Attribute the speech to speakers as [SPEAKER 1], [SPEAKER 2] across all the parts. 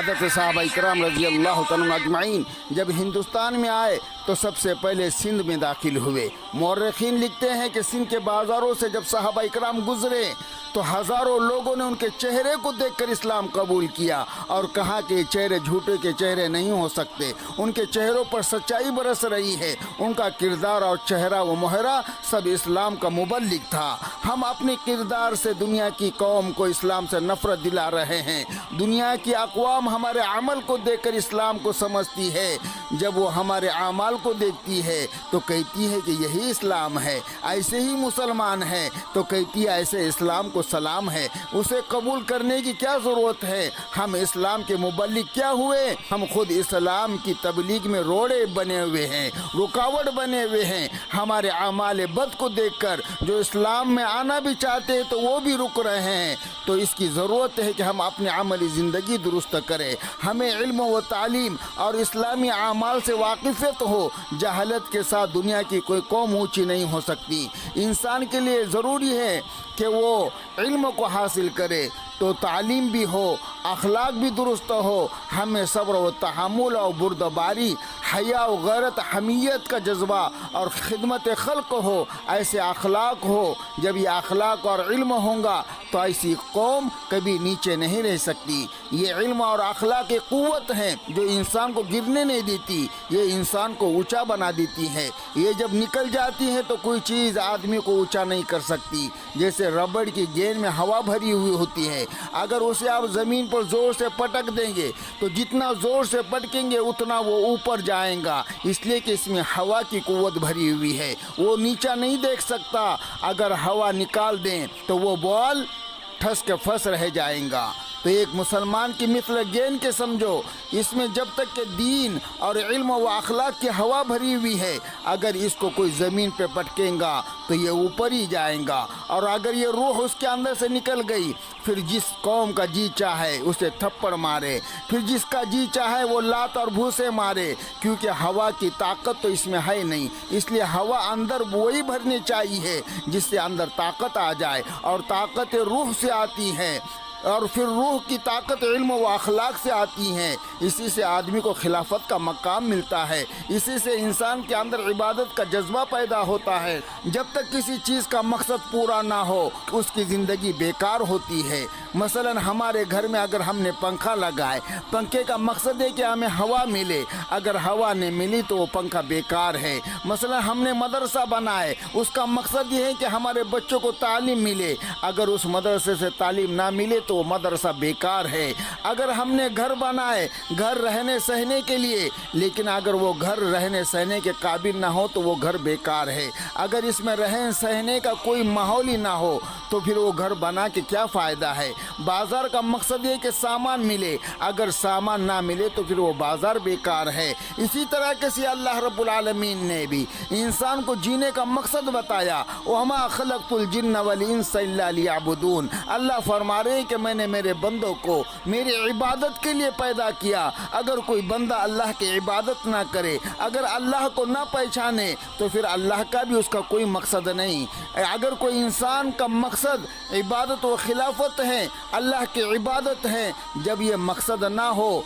[SPEAKER 1] حضرت صحابہ کرام رضی اللہ تعالیٰ اجمعین جب ہندوستان میں آئے تو سب سے پہلے سندھ میں داخل ہوئے۔ مورخین لکھتے ہیں کہ سندھ کے بازاروں سے جب صحابہ کرام گزرے تو ہزاروں لوگوں نے ان کے چہرے کو دیکھ کر اسلام قبول کیا اور کہا کہ یہ چہرے جھوٹے کے چہرے نہیں ہو سکتے، ان کے چہروں پر سچائی برس رہی ہے، ان کا کردار اور چہرہ و مہرہ سب اسلام کا مبلغ تھا۔ ہم اپنے کردار سے دنیا کی قوم کو اسلام سے نفرت دلا رہے ہیں۔ دنیا کی اقوام ہمارے عمل کو دیکھ کر اسلام کو سمجھتی ہے، جب وہ ہمارے اعمال کو دیکھتی ہے تو کہتی ہے کہ یہی اسلام ہے، ایسے ہی مسلمان ہے تو کہتی ہے ایسے اسلام کو سلام ہے، اسے قبول کرنے کی کیا ضرورت ہے؟ ہم اسلام کے مبلغ کیا ہوئے؟ ہم خود اسلام کی تبلیغ میں روڑے بنے ہوئے ہیں، رکاوٹ بنے ہوئے ہیں۔ ہمارے اعمال بد کو دیکھ کر جو اسلام میں آنا بھی چاہتے ہیں تو وہ بھی رک رہے ہیں۔ تو اس کی ضرورت ہے کہ ہم اپنی عملی زندگی درست کریں، ہمیں علم و تعلیم اور اسلامی اعمال سے واقفیت ہو۔ جہالت کے ساتھ دنیا کی کوئی قوم اونچی نہیں ہو سکتی۔ انسان کے لیے ضروری ہے کہ وہ علم کو حاصل کرے تو تعلیم بھی ہو، اخلاق بھی درست ہو، ہمیں صبر و تحمل اور بردباری، حیا و غیرت، حمیت کا جذبہ اور خدمت خلق ہو، ایسے اخلاق ہو۔ جب یہ اخلاق اور علم ہوں گا تو ایسی قوم کبھی نیچے نہیں رہ سکتی۔ یہ علم اور اخلاق کی قوت ہے جو انسان کو گرنے نہیں دیتی، یہ انسان کو اونچا بنا دیتی ہے۔ یہ جب نکل جاتی ہے تو کوئی چیز آدمی کو اونچا نہیں کر سکتی۔ جیسے ربڑ کی گیند میں ہوا بھری ہوئی ہوتی ہے، اگر اسے آپ زمین پر زور سے پٹک دیں گے تو جتنا زور سے پٹکیں گے اتنا وہ اوپر جائے گا، اس لیے کہ اس میں ہوا کی قوت بھری ہوئی ہے، وہ نیچا نہیں دیکھ سکتا۔ اگر ہوا نکال دیں تو وہ بال ٹھس کے پھنس رہ جائیں گا۔ تو ایک مسلمان کی مثل گیند کے سمجھو، اس میں جب تک کہ دین اور علم و اخلاق کی ہوا بھری ہوئی ہے، اگر اس کو کوئی زمین پہ پٹکیں گا تو یہ اوپر ہی جائیں گا، اور اگر یہ روح اس کے اندر سے نکل گئی پھر جس قوم کا جی چاہے اسے تھپڑ مارے، پھر جس کا جی چاہے وہ لات اور بھوسے مارے، کیونکہ ہوا کی طاقت تو اس میں ہے نہیں۔ اس لیے ہوا اندر وہی بھرنی چاہیے جس سے اندر طاقت آ جائے، اور طاقت روح سے آتی ہے، اور پھر روح کی طاقت علم و اخلاق سے آتی ہیں۔ اسی سے آدمی کو خلافت کا مقام ملتا ہے، اسی سے انسان کے اندر عبادت کا جذبہ پیدا ہوتا ہے۔ جب تک کسی چیز کا مقصد پورا نہ ہو اس کی زندگی بیکار ہوتی ہے۔ مثلا ہمارے گھر میں اگر ہم نے پنکھا لگائے، پنکھے کا مقصد ہے کہ ہمیں ہوا ملے، اگر ہوا نہیں ملی تو وہ پنکھا بیکار ہے۔ مثلا ہم نے مدرسہ بنائے، اس کا مقصد یہ ہے کہ ہمارے بچوں کو تعلیم ملے، اگر اس مدرسے سے تعلیم نہ ملے تو وہ مدرسہ بیکار ہے۔ اگر ہم نے گھر بنائے، گھر رہنے سہنے کے لیے، لیکن اگر وہ گھر رہنے سہنے کے قابل نہ ہو تو وہ گھر بیکار ہے۔ اگر اس میں رہنے سہنے کا کوئی ماحول ہی نہ ہو تو پھر وہ گھر بنا کے کیا فائدہ ہے؟ بازار کا مقصد یہ کہ سامان ملے، اگر سامان نہ ملے تو پھر وہ بازار بیکار ہے۔ اسی طرح کسی اللہ رب العالمین نے بھی انسان کو جینے کا مقصد بتایا، وَمَا خَلَقْتُ الْجِنَّ وَالْإِنسَ إِلَّا لِيَعْبُدُونَ۔ اللہ فرما رہے ہیں کہ میں نے میرے بندوں کو میری عبادت کے لیے پیدا کیا۔ اگر کوئی بندہ اللہ کی عبادت نہ کرے، اگر اللہ کو نہ پہچانے تو پھر اللہ کا بھی اس کا کوئی مقصد نہیں۔ اگر کوئی انسان کا مقصد عبادت و خلافت ہے، اللہ کی عبادت ہے، جب یہ مقصد نہ ہو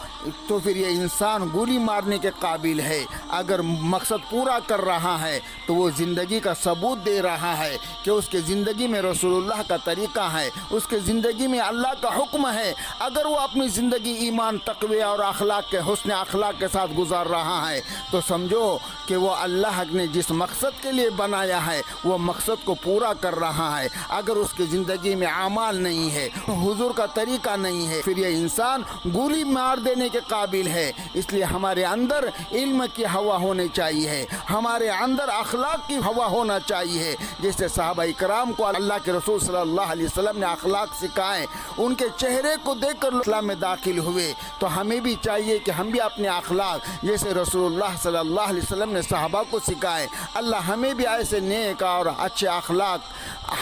[SPEAKER 1] تو پھر یہ انسان گولی مارنے کے قابل ہے۔ اگر مقصد پورا کر رہا ہے تو وہ زندگی کا ثبوت دے رہا ہے کہ اس کے زندگی میں رسول اللہ کا طریقہ ہے، اس کے زندگی میں اللہ کا حکم ہے۔ اگر وہ اپنی زندگی ایمان، تقوی اور اخلاق کے حسن اخلاق کے ساتھ گزار رہا ہے تو سمجھو کہ وہ اللہ نے جس مقصد کے لیے بنایا ہے وہ مقصد کو پورا کر رہا ہے۔ اگر اس کی زندگی میں اعمال نہیں ہے، حضور کا طریقہ نہیں ہے، پھر یہ انسان گولی مار دینے کے قابل ہے۔ اس لیے ہمارے اندر علم کی ہوا ہونی چاہیے، ہمارے اندر اخلاق کی ہوا ہونا چاہیے۔ جیسے صحابہ کرام کو اللہ کے رسول صلی اللہ علیہ وسلم نے اخلاق سکھائے، ان کے چہرے کو دیکھ کر اسلام میں داخل ہوئے، تو ہمیں بھی چاہیے کہ ہم بھی اپنے اخلاق جیسے رسول اللہ صلی اللہ علیہ وسلم نے صحابہ کو سکھائے۔ اللہ ہمیں بھی ایسے نیک اور اچھے اخلاق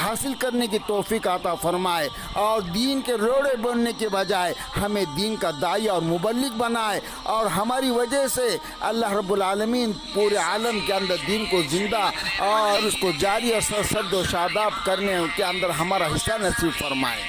[SPEAKER 1] حاصل کرنے کی توفیق عطا فرمائے، اور دین کے روڑے بننے کے بجائے ہمیں دین کا داعی اور مبلغ بنائے، اور ہماری وجہ سے اللہ رب العالمین پورے عالم کے اندر دین کو زندہ اور اس کو جاری اور سرسبز و شاداب کرنے کے اندر ہمارا حصہ نصیب فرمائے۔